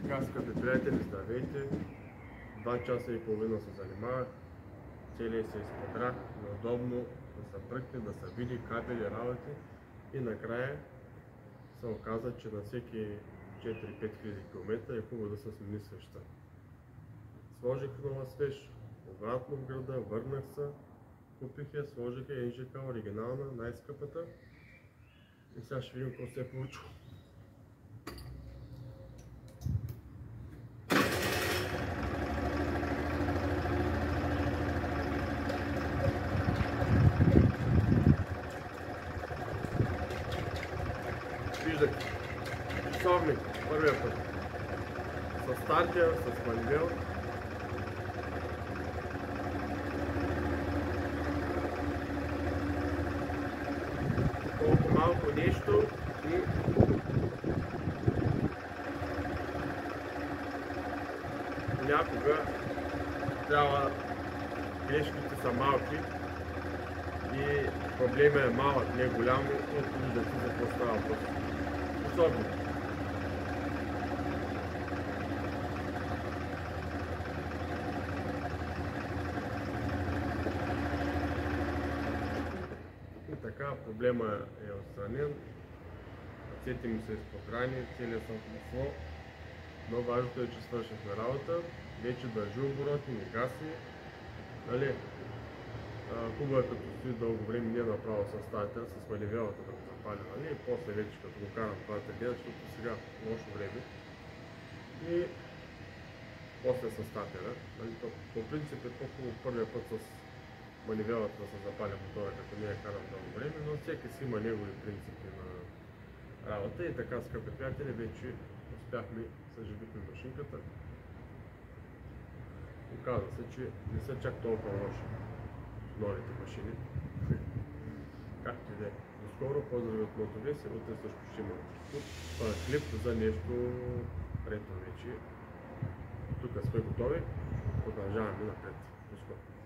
Така, скъпи приятели, здравейте! 2 часа и половина се занимавах, целият се изподрах, неудобно да се пръкне, да се види кабели, работи и накрая се оказа, че на всеки 4-5 хиляди км е хубаво да се смени свещта. Сложих нова свещ, обратно в града, върнах се, купих я, сложих я НЖК оригинална, най-скъпата и сега ще видим какво се е получило. Виждате, часовник, първия път, с стартер, с манивел. Колко малко нещо и понякога трябва, грешките са малки и проблемът е малък, не е голям, ето виждате за какво става въпрос. Особено. И така, проблема е отстранен, ръцете ми са изподрани, целият съм в. Но важното е, че свършихме работа, вече държи обороти, не гаси. Нали? Хубаво е като стои дълго време, не направо с стартера, с манивелата да го запаля, нали? И после вече като го карам това гледа, защото сега лошо време. И после с стартера. Нали? По принцип е по-хубаво първия път с манивелата да се запаля мотора, като не я карам дълго време, но всеки си има негови принципи на работа. И така, скъпи приятели, вече успяхме, съживихме машинката. Оказва се, че не са чак толкова лоши новите машини. Както и да е. Доскоро, поздрави от Мотовес, утре също ще има клип за нещо ретро вече. Тук сме готови, продължаваме напред. До скоро.